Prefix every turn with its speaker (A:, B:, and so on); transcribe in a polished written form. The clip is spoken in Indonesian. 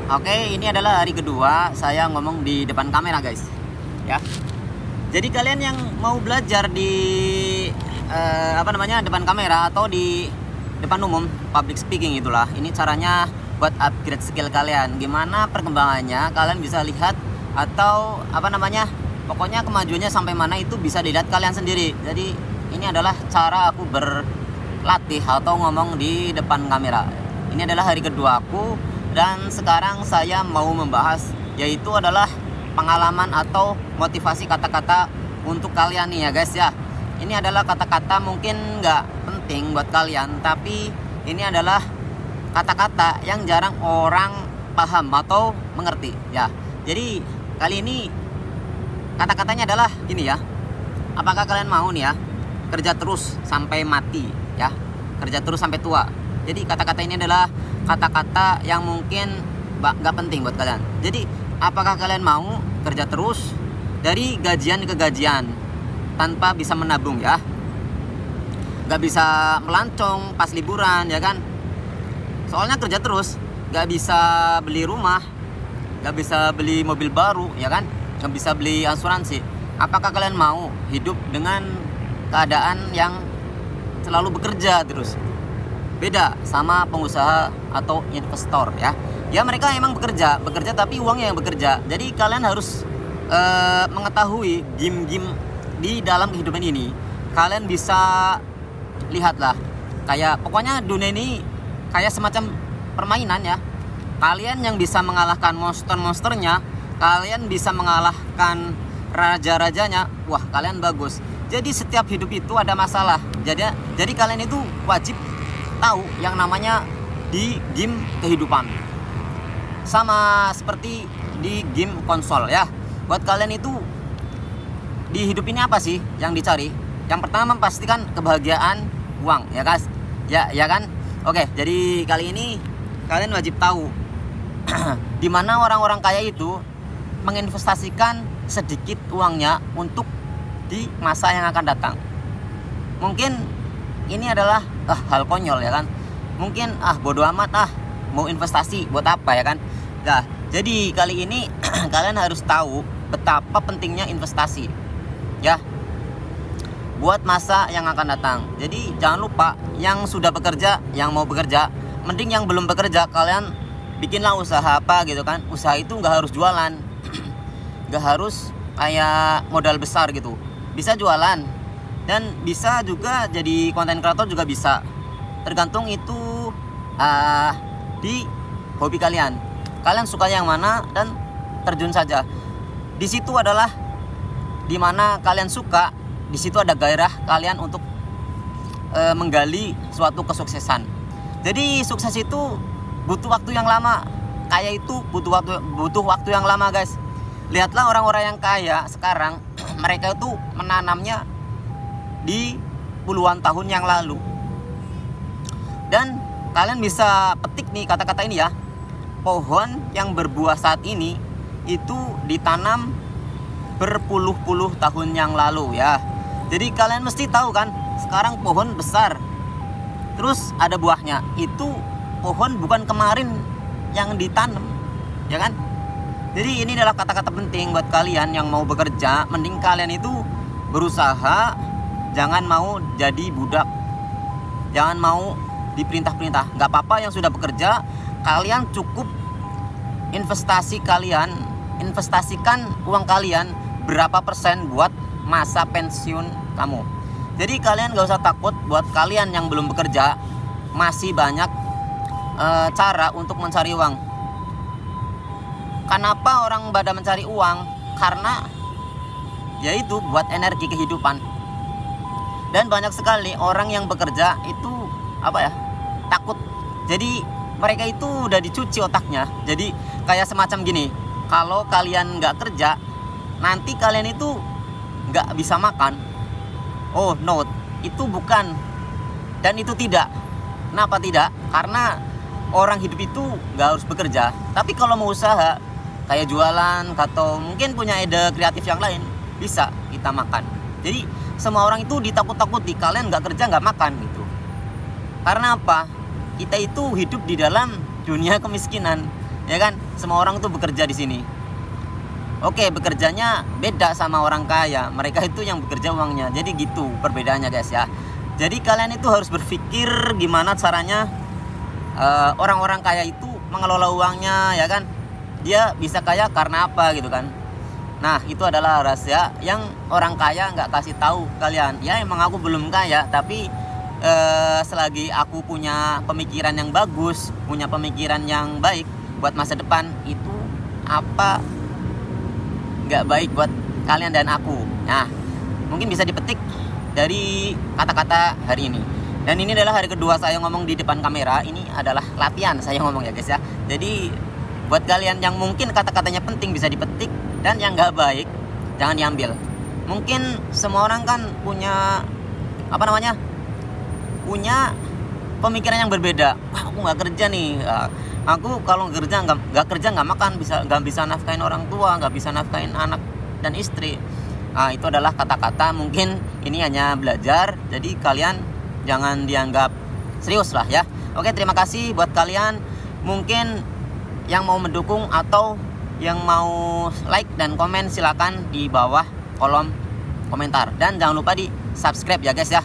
A: Oke, ini adalah hari kedua saya ngomong di depan kamera, guys. Ya. Jadi kalian yang mau belajar di depan kamera atau di depan umum, public speaking itulah. Ini caranya buat upgrade skill kalian. Gimana perkembangannya? Kalian bisa lihat atau pokoknya kemajuannya sampai mana itu bisa dilihat kalian sendiri. Jadi ini adalah cara aku berlatih atau ngomong di depan kamera. Ini adalah hari kedua aku. Dan sekarang saya mau membahas yaitu adalah pengalaman atau motivasi kata-kata untuk kalian nih ya guys ya. Ini adalah kata-kata mungkin nggak penting buat kalian, tapi ini adalah kata-kata yang jarang orang paham atau mengerti ya. Jadi kali ini kata-katanya adalah gini ya. Apakah kalian mau nih ya kerja terus sampai mati ya, kerja terus sampai tua? Jadi kata-kata ini adalah kata-kata yang mungkin nggak penting buat kalian. Jadi apakah kalian mau kerja terus dari gajian ke gajian tanpa bisa menabung ya? Nggak bisa melancong pas liburan ya kan? Soalnya kerja terus nggak bisa beli rumah, nggak bisa beli mobil baru ya kan? Nggak bisa beli asuransi. Apakah kalian mau hidup dengan keadaan yang selalu bekerja terus? Beda sama pengusaha atau investor ya. Ya mereka emang bekerja tapi uangnya yang bekerja. Jadi kalian harus mengetahui game-game di dalam kehidupan ini. Kalian bisa lihatlah, kayak pokoknya dunia ini kayak semacam permainan ya. Kalian yang bisa mengalahkan monster-monsternya, kalian bisa mengalahkan raja-rajanya, wah kalian bagus. Jadi setiap hidup itu ada masalah. Jadi kalian itu wajib tahu yang namanya di game kehidupan. Sama seperti di game konsol ya. Buat kalian itu di hidup ini apa sih yang dicari? Yang pertama pastikan kebahagiaan, uang ya guys. Ya kan? Oke, jadi kali ini kalian wajib tahu di mana orang-orang kaya itu menginvestasikan sedikit uangnya untuk di masa yang akan datang. Mungkin ini adalah hal konyol ya kan. Mungkin bodo amat mau investasi buat apa ya kan. Nah, jadi kali ini kalian harus tahu betapa pentingnya investasi ya buat masa yang akan datang. Jadi jangan lupa yang sudah bekerja, yang mau bekerja, mending yang belum bekerja kalian bikinlah usaha apa gitu kan. Usaha itu nggak harus jualan, nggak harus kayak modal besar gitu. Bisa jualan dan bisa juga jadi konten kreator juga bisa. Tergantung itu di hobi kalian. Kalian suka yang mana dan terjun saja. Di situ adalah dimana kalian suka, di situ ada gairah kalian untuk menggali suatu kesuksesan. Jadi sukses itu butuh waktu yang lama. Kaya itu butuh waktu yang lama guys. Lihatlah orang-orang yang kaya sekarang, mereka itu menanamnya di puluhan tahun yang lalu. Dan kalian bisa petik nih kata-kata ini ya. Pohon yang berbuah saat ini itu ditanam berpuluh-puluh tahun yang lalu ya. Jadi kalian mesti tahu kan, sekarang pohon besar terus ada buahnya. Itu pohon bukan kemarin yang ditanam ya kan. Jadi ini adalah kata-kata penting buat kalian yang mau bekerja. Mending kalian itu berusaha, jangan mau jadi budak, jangan mau diperintah-perintah. Gak apa-apa yang sudah bekerja, kalian cukup investasikan uang kalian berapa persen buat masa pensiun kamu. Jadi kalian gak usah takut. Buat kalian yang belum bekerja, masih banyak cara untuk mencari uang. Kenapa orang pada mencari uang? Karena yaitu buat energi kehidupan. Dan banyak sekali orang yang bekerja itu takut. Jadi mereka itu udah dicuci otaknya. Jadi kayak semacam gini, kalau kalian nggak kerja, nanti kalian itu nggak bisa makan. Oh no, itu bukan dan itu tidak. Kenapa tidak? Karena orang hidup itu nggak harus bekerja. Tapi kalau mau usaha kayak jualan atau mungkin punya ide kreatif yang lain, bisa kita makan. Jadi semua orang itu ditakut-takuti, kalian nggak kerja nggak makan gitu. Karena apa? Kita itu hidup di dalam dunia kemiskinan. ya kan? Semua orang tuh bekerja di sini. Oke, bekerjanya beda sama orang kaya. Mereka itu yang bekerja uangnya. Jadi gitu perbedaannya guys ya. Jadi kalian itu harus berpikir gimana caranya orang-orang kaya itu mengelola uangnya, ya kan? Dia bisa kaya karena apa gitu kan? Nah, itu adalah rahasia yang orang kaya nggak kasih tahu kalian. Ya emang aku belum kaya, tapi selagi aku punya pemikiran yang bagus, punya pemikiran yang baik buat masa depan, itu apa nggak baik buat kalian dan aku. Nah, mungkin bisa dipetik dari kata-kata hari ini. Dan ini adalah hari kedua saya ngomong di depan kamera. Ini adalah latihan saya ngomong ya guys ya. Jadi buat kalian yang mungkin kata-katanya penting bisa dipetik, dan yang nggak baik jangan diambil. Mungkin semua orang kan punya punya pemikiran yang berbeda. Wah, aku nggak kerja nih. Aku kalau nggak kerja nggak makan, nggak bisa nafkain orang tua, nggak bisa nafkain anak dan istri. Itu adalah kata-kata, mungkin ini hanya belajar, jadi kalian jangan dianggap serius lah ya. Oke, terima kasih buat kalian mungkin yang mau mendukung atau yang mau like dan komen, silakan di bawah kolom komentar, dan jangan lupa di subscribe ya guys ya.